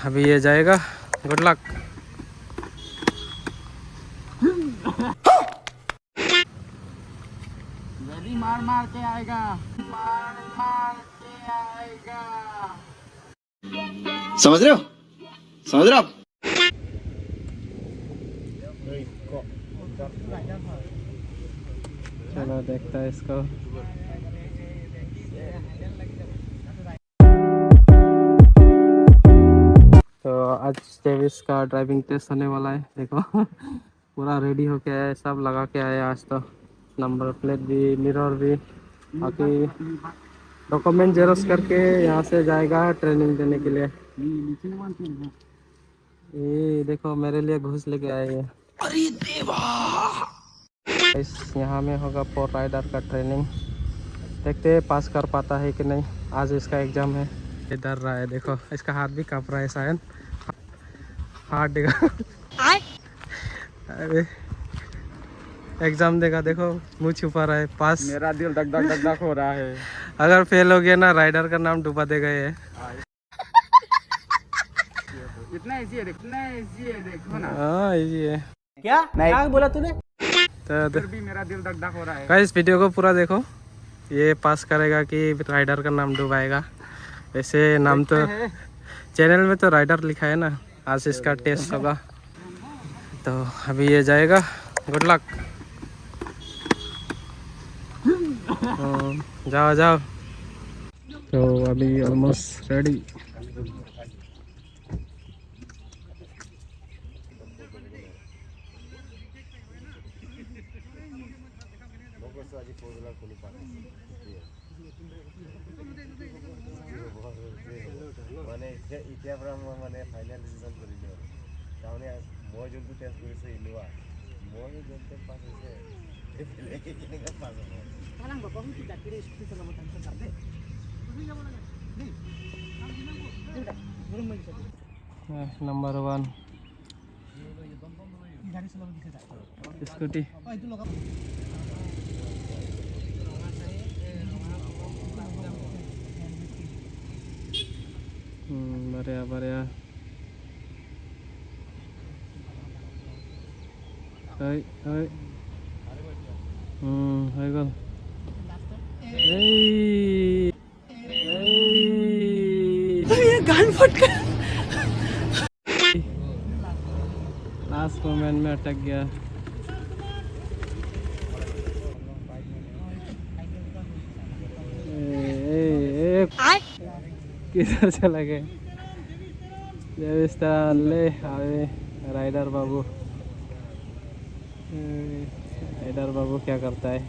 अभी ये जाएगा। Good luck. मार मार के आएगा, मार मार के आएगा। समझ रहे हो, समझ रहे हो आप? चलो देखता है इसको। तो आज तेविस का ड्राइविंग टेस्ट होने वाला है। देखो पूरा रेडी होके आया है, सब लगा के आया आज तो। नंबर प्लेट भी, मिरर भी, बाकी डॉक्यूमेंट जेरोक्स करके यहाँ से जाएगा ट्रेनिंग देने के लिए। ये देखो मेरे लिए घूस लेके आए हैं। अरे देवा। इस यहाँ में होगा फोर राइडर का ट्रेनिंग। देखते हैं पास कर पाता है कि नहीं। आज इसका एग्जाम है। ये डर रहा है, देखो इसका हाथ भी कांप रहा है शायद। हाथ देगा। अरे एग्जाम देगा, देखो मुंह छुपा रहा है। पास मेरा दिल धक धक धक धक हो रहा है। अगर फेल हो गया ना, राइडर का नाम डुबा देगा ये। कितना इजी है, कितना इजी है, देखो ना। हाँ इजी है। क्या क्या बोला तूने? तो फिर भी मेरा दिल धक धक हो रहा है। गाइस वीडियो को पूरा देखो। ये पास करेगा कि राइडर का नाम डुबाएगा। ऐसे नाम तो चैनल में तो राइडर लिखा है ना। आज इसका टेस्ट होगा। तो अभी ये जाएगा। Good luck. जाओ जाओ। तो अभी ऑलमोस्ट रेडी। মানে এতিয়া পৰা মই মানে ফাইনেল ডিচিজন কৰিলোঁ আৰু তাৰমানে মই যোনটো টেষ্ট কৰিছোঁ ইনোৱা মই যোনটো পাছ হৈছে কেনেকৈ পাছ হ'ব। Number 1 scooty. बढ़िया बढ़िया। हाय हाय। हाय गल। ये गान फट गया। लास्ट मोमेंट में अटक गया। किधर चला गए? जब इस तरह ले आवे राइडर बाबू। राइडर बाबू क्या करता है?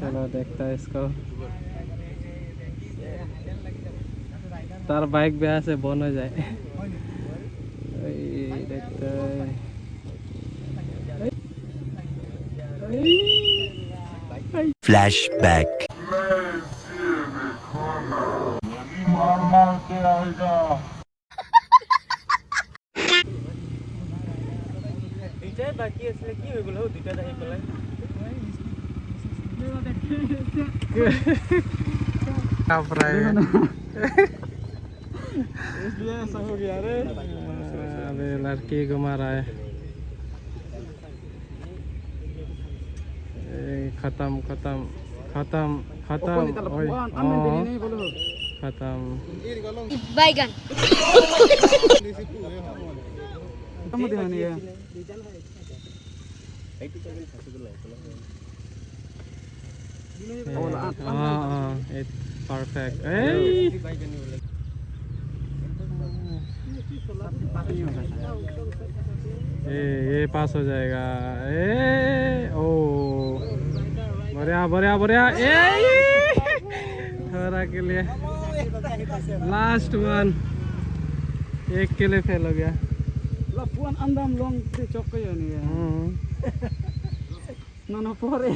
चलो देखता है इसको। तार बाइक ब्याह से बन हो जाए। देखते फ्लैशबैक। मार मार के आएगा। দুইটাই বাকি আছে কি হৈ গ'ল? দুইটা আহি পেলাই कांप रहा है। इसलिए ऐसा हो गया रे। अबे लड़की को मारा है। खत्म खत्म खत्म खत्म खत्म। बैगन परफेक्ट। ये पास हो जाएगा। ओ बढ़िया बढ़िया बढ़िया। थोड़ा के लिए लास्ट वन। एक के लिए फेल हो गया। Lapuan andam long di cokko ya nih ya. Nono pore.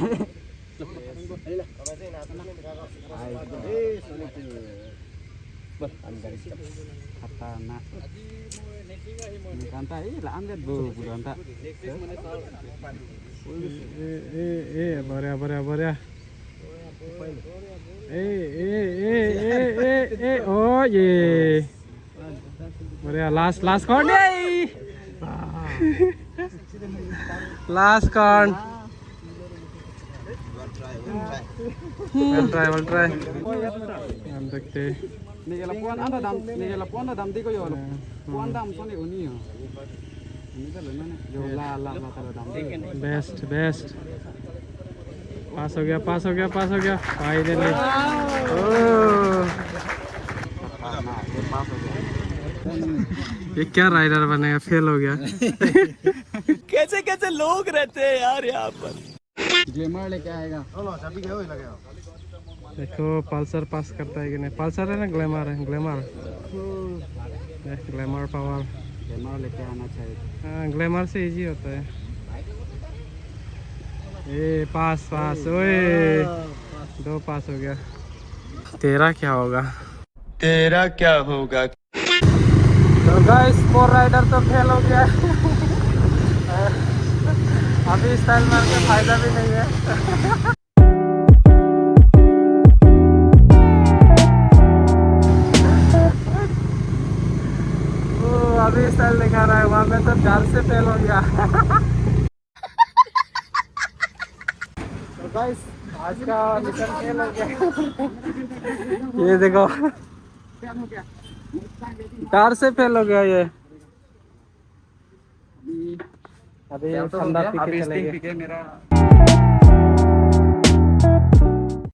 Kata nak. Kanta ini lah ambil bu kanta. बढ़िया ओ ये बढ़िया लास्ट कौन लास्ट कौन we'll try हम देखते Nigel puan ada dam di ko yo. Puan dam so ni uni yo. Ini तो लेना नहीं जो ला तो दम बेस्ट पास हो गया फाइनली ये क्या राइडर बनेगा फेल हो गया कैसे लोग रहते हैं यार यहाँ पर ग्लैमर लेके आएगा देखो पल्सर पास करता है कि नहीं पल्सर है ना ग्लैमर पावर ग्लैमर लेके आना चाहिए हाँ ग्लैमर से इजी होता है ये पास ओए 2 पास हो गया तेरा क्या होगा तो गाइस 4 राइडर तो फेल हो गया अभी स्टाइल मार के फायदा भी नहीं है अभी स्टाइल दिखा रहा है वहाँ पे तो 4 से फेल हो गया तो गाइस आज का मिशन फेल हो गया ये देखो 4 से फेल हो गया ये अभी ठंडा पी के चलेंगे मेरा